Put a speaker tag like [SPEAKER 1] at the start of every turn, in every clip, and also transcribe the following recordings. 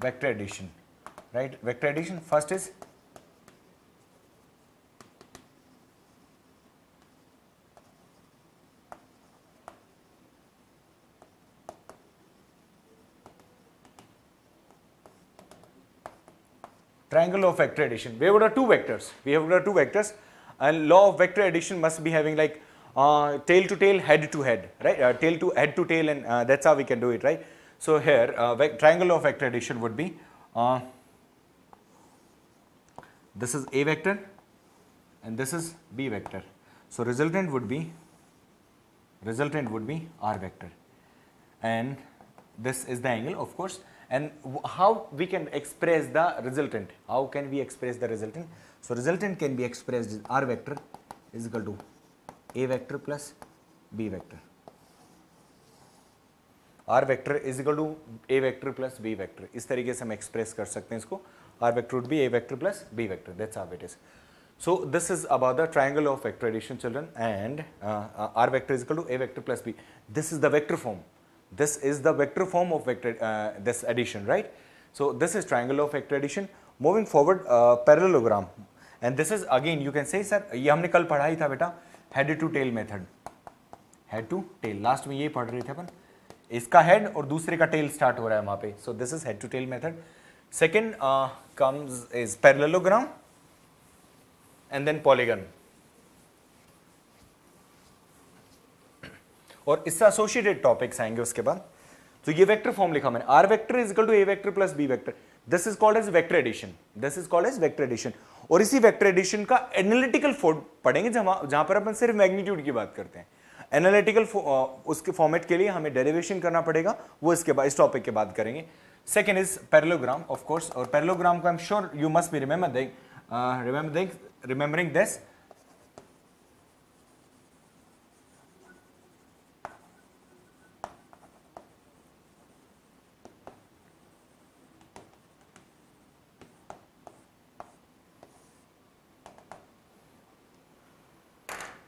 [SPEAKER 1] vector addition, right? Vector addition, first is triangle of vector addition. We have got two vectors. And law of vector addition must be having like tail to tail, head to head, right? Tail to head to tail, and that's how we can do it, right? So here, triangle of vector addition would be this is A vector and this is B vector. So resultant would be R vector, and this is the angle, of course. And how we can express the resultant? How can we express the resultant? So resultant can be expressed as R vector is equal to A vector plus B vector. R vector is equal to A vector plus B vector. इस तरीके से हम express कर सकते हैं इसको. R vector would be A vector plus B vector. That's how it is. So this is about the triangle of vector addition, children, and R vector is equal to A vector plus B. This is the vector form. This is the vector form of vector this addition, right? So this is triangle of vector addition. Moving forward, parallelogram, and this is again you can say, sir, ये हमने कल पढ़ा ही था बेटा, head to tail method. Head to tail. Last में ये पढ़ रहे थे अपन. इसका head और दूसरे का tail start हो रहा है वहाँ पे. So this is head to tail method. Second comes is parallelogram, and then polygon. और इससे एसोसिएटेड टॉपिक्स आएंगे उसके बाद. तो ये वेक्टर फॉर्म लिखा मैंने, R vector is equal to A vector plus B vector. This is called as vector addition. This is called as vector addition. और इसी वेक्टर एडिशन का एनालिटिकल फॉर्म पढ़ेंगे जहां पर अपन सिर्फ मैग्नीट्यूड की बात करते हैं. एनालिटिकल उसके फॉर्मेट के लिए हमें डेरिवेशन करना पड़ेगा, वो इसके बाद इस टॉपिक के बाद करेंगे. Second is parallelogram, of course. और पैरेललोग्राम को I am sure you must be remembering this.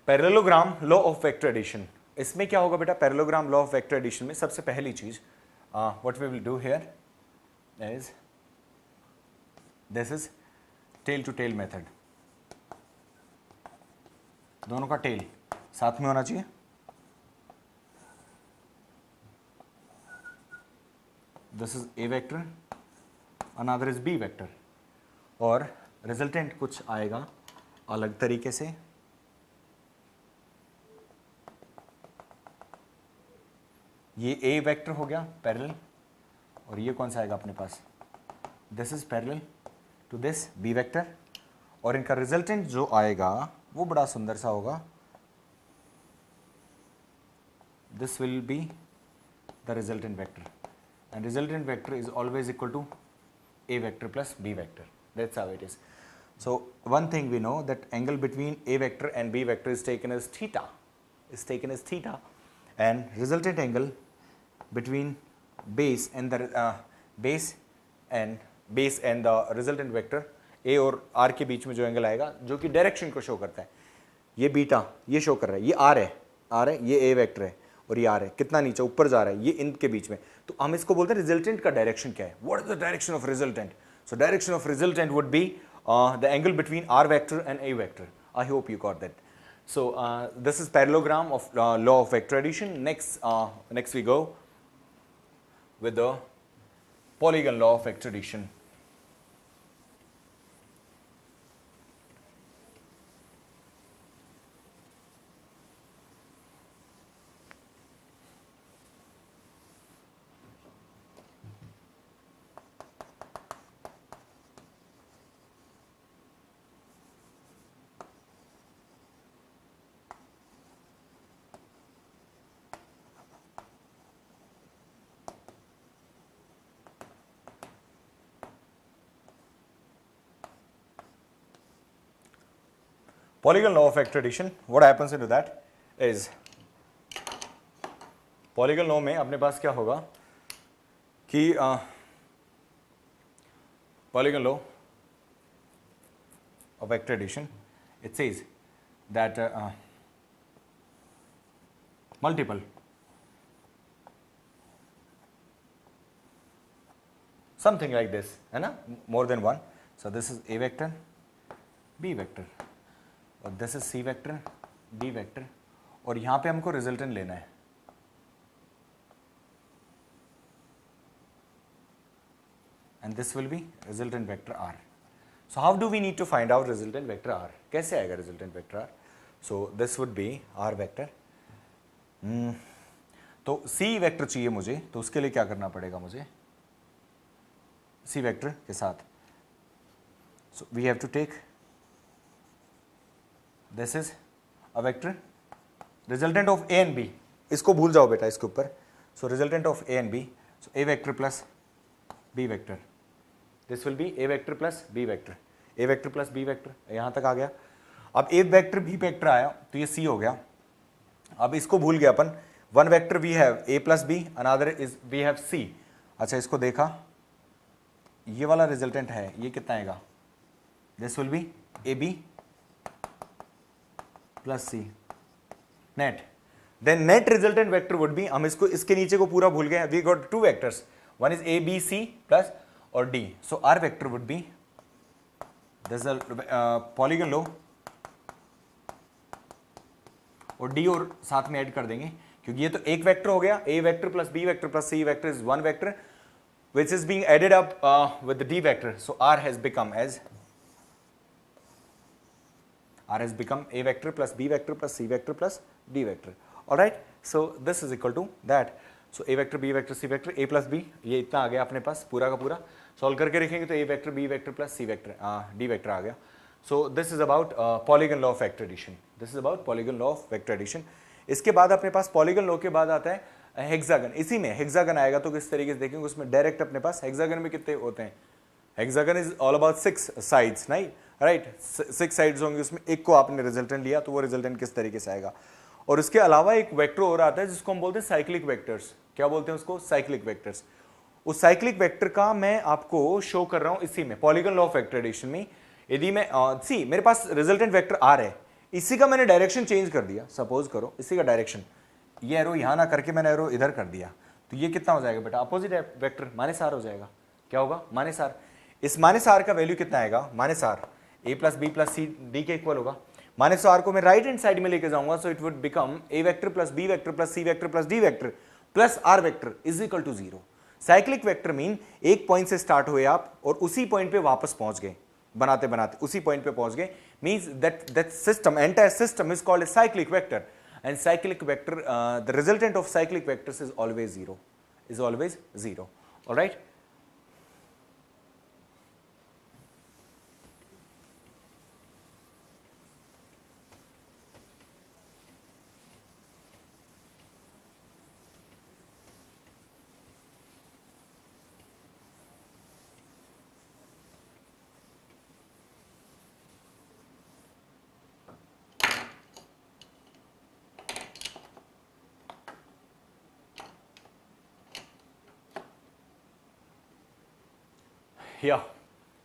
[SPEAKER 1] Parallelogram law of vector addition. इसमें क्या होगा बेटा, parallelogram law of vector addition में सबसे पहली चीज what we will do here is this is tail to tail method. दोनों का टेल साथ में होना चाहिए. This is A vector, another is B vector, और रिजल्टेंट कुछ आएगा अलग तरीके से. ये ए वेक्टर हो गया पैरेलल, और ये कौन सा आएगा अपने पास, this is parallel to this B vector. और इनका रिजल्टेंट जो आएगा वो बड़ा सुंदर सा होगा. This will be the resultant vector, and resultant vector is always equal to A vector plus B vector. That's how it is. So one thing we know that angle between A vector and B vector is taken as theta, and resultant angle between base and the base and the resultant vector a और r के बीच में जो angle आएगा, जो कि direction को show करता है. ये बीटा ये शो कर रहा है, ये r है, ये a वेक्टर है, और ये r है. कितना नीचे ऊपर जा रहा है, ये इनके बीच में. तो हम इसको बोलते हैं रिजल्टेंट का डायरेक्शन क्या है. What is the direction of resultant? So direction of resultant would be the angle between r vector and a vector. I hope you got that. So this is parallelogram of law of vector addition. Next we go with the polygon law of vector addition. Polygon law of vector addition, what happens into that is, polygon law में अपने पास क्या होगा कि polygon law of vector addition, it says that multiple something like this, है ना, more than one. So this is A vector, B vector, और this is C vector, D vector, और यहां पे हमको रिजल्टेंट लेना है. And this will be resultant vector R. So how do we need to find out resultant vector R? कैसे आएगा resultant vector R? So this would be R vector. तो C vector चाहिए मुझे, तो उसके लिए क्या करना पड़ेगा मुझे? C वेक्टर के साथ. So we have to take, this is a vector, resultant of A and B. इसको भूल जाओ बेटा इसके ऊपर. So resultant of A and B. So A vector plus B vector. This will be A vector plus B vector. A vector plus B vector, यहाँ तक आ गया. अब A vector B vector आया तो ये C हो गया. अब इसको भूल गया अपन. One vector we have A plus B, another is we have C. अच्छा इसको देखा, ये वाला रिजल्टेंट है, ये कितना आएगा? This will be AB plus C net. Then net resultant vector would be, हम इसको इसके नीचे को पूरा भूल गए. We got two vectors, one is A B C plus और D. So R vector would be, this is a polygon law, और D और साथ में ऐड कर देंगे क्योंकि ये तो एक वेक्टर हो गया. A vector plus B vector plus C vector is one vector which is being added up with the D vector. So R has become A vector plus B vector plus C vector plus D vector. All right. So this is equal to that. So A vector, B vector, C vector, A plus B, ये इतना आ गया अपने पास पूरा का पूरा. Solve करके रखेंगे तो A vector, B vector plus C vector, D vector आ गया. So this is about polygon law of vector addition. This is about polygon law of vector addition. इसके बाद अपने पास पॉलीगन लॉ के बाद आता है हेक्सागन. इसी में हेक्सागन आएगा तो किस तरीके से देखेंगे, उसमें डायरेक्ट अपने पास हेक्सागन में कितने होते हैं? Hexagon is all about 6 sides, नहीं राइट? 6 साइड्स होंगे, उसमें एक को आपने रिजल्टेंट लिया तो वो रिजल्टेंट किस तरीके से आएगा. और उसके अलावा एक वेक्टर और आता है जिसको हम बोलते हैं साइक्लिक वेक्टर्स. क्या बोलते हैं उसको? Cyclic vectors. उस साइक्लिक वेक्टर का मैं आपको शो कर रहा हूं इसी में polygon law of vector addition में. यदि मैं सी मेरे पास रिजल्टेंट वेक्टर आर है, इसी का मैंने डायरेक्शन चेंज कर दिया, सपोज करो इसी का डायरेक्शन, ये एरो यहां ना करके मैंने एरो इधर कर दिया, तो ये कितना हो जाएगा बेटा? अपोजिट वेक्टर माइनस आर हो जाएगा. क्या होगा? Minus R. इस माइनस आर का वैल्यू कितना आएगा? Minus R A plus B plus C D के इक्वल होगा. माइनस आर को मैं राइट हैंड साइड में लेके जाऊंगा, so it would become A vector plus B vector plus C vector plus D vector plus R vector is equal to 0. Cyclic vector mean एक point से start हुए आप और उसी पॉइंट पे वापस पहुंच गए, बनाते बनाते उसी पॉइंट पे पहुंच गए. Means that system, entire system is called a cyclic vector. And cyclic vector, the resultant of cyclic vectors is always 0, is always 0. Alright. या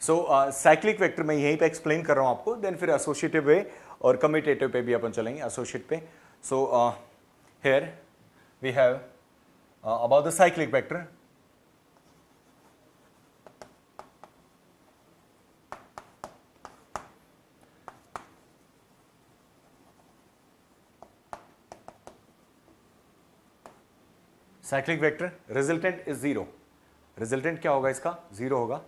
[SPEAKER 1] सो साइक्लिक वेक्टर मैं यहीं पे एक्सप्लेन कर रहा हूं आपको, देन फिर एसोसिएटिव वे और कम्यूटेटिव पे भी अपन चलेंगे, एसोसिएट पे. So here we have about the cyclic vector. Cyclic vector resultant is 0. Resultant क्या होगा इसका? 0 होगा.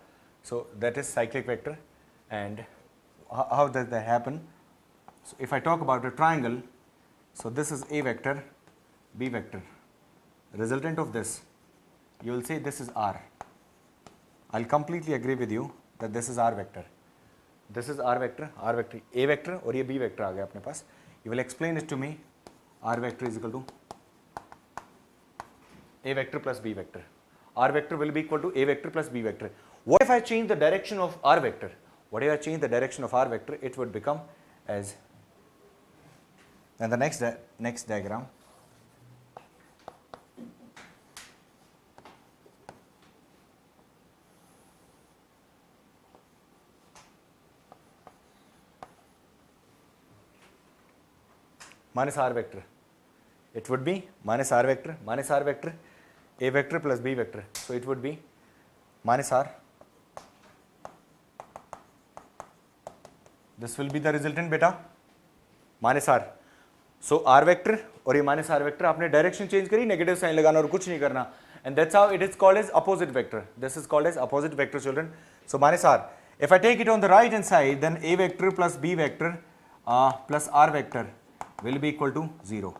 [SPEAKER 1] So that is cyclic vector. And how does that happen? So if I talk about a triangle, so this is A vector, B vector. Resultant of this, you will say this is R. I'll completely agree with you that this is R vector. This is R vector, A vector और ये B vector आ गया अपने पास. You will explain it to me. R vector is equal to A vector plus B vector. R vector will be equal to A vector plus B vector. What if I change the direction of R vector? What if I change the direction of R vector? It would become as, and the next diagram. Minus R vector. It would be minus R vector, A vector plus B vector. So it would be minus r, this will be the resultant beta minus r. So r vector और ये minus r vector आपने direction change करी, negative sign लगाना और कुछ नहीं करना, and that's how it is called as opposite vector. This is called as opposite vector, children. So minus r. If I take it on the right hand side, then a vector plus b vector plus r vector will be equal to 0,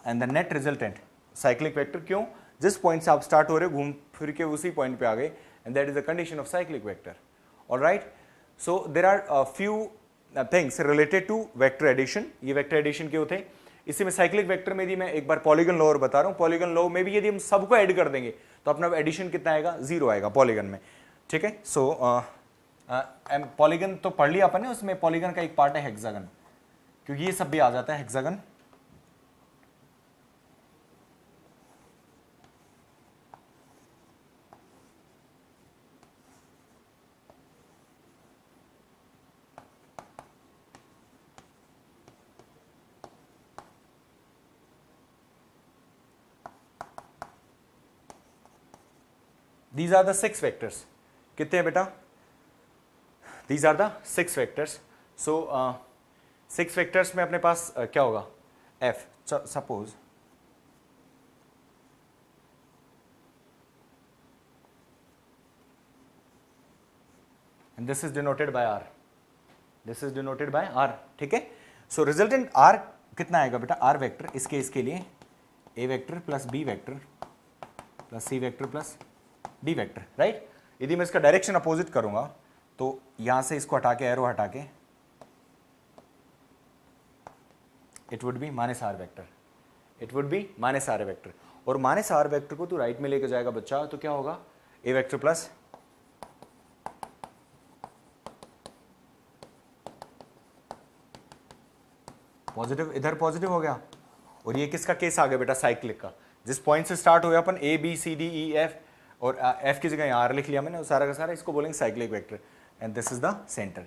[SPEAKER 1] and the net resultant cyclic vector. क्यों? जिस point से आप start हो रहे हो घूम फिर के उसी पॉइंट पे आ गए, and that is the condition of cyclic vector. All right. So there are a few things related to vector addition. ये vector addition के होते हैं. इसी में साइक्लिक वेक्टर में भी मैं एक बार पॉलीगन लॉ और बता रहा हूँ. पॉलीगन लॉ में भी यदि हम सबको ऐड कर देंगे तो अपना एडिशन कितना आएगा? 0 आएगा पॉलीगन में. ठीक है. सो पॉलीगन तो पढ़ लिया अपन ने, उसमें पॉलीगन का एक पार्ट है हेक्सागन, क्योंकि ये सब भी आ जाता है hexagon. These are the 6 vectors. कितने हैं बेटा? These are the 6 vectors. So 6 vectors में अपने पास क्या होगा? F. Suppose and this is denoted by R. This is denoted by R. ठीक है. So resultant R कितना आएगा बेटा? R vector इसके लिए A vector plus B vector plus C vector plus D vector, right. यदि मैं इसका डायरेक्शन अपोजिट करूंगा तो यहां से इसको हटा के, एरो हटा के, it would be minus R vector. It would be minus R vector. और माइनस आर वेक्टर को तो राइट में लेके जाएगा बच्चा, तो क्या होगा? ए वेक्टर प्लस पॉजिटिव, इधर पॉजिटिव हो गया. और ये किसका केस आ गया बेटा? साइक्लिक का. जिस पॉइंट से स्टार्ट हुआ अपन A B C D E F, और एफ की जगह आर लिख लिया मैंने, सारा का सारा इसको बोलेंगे cyclic vector, and this is the centre.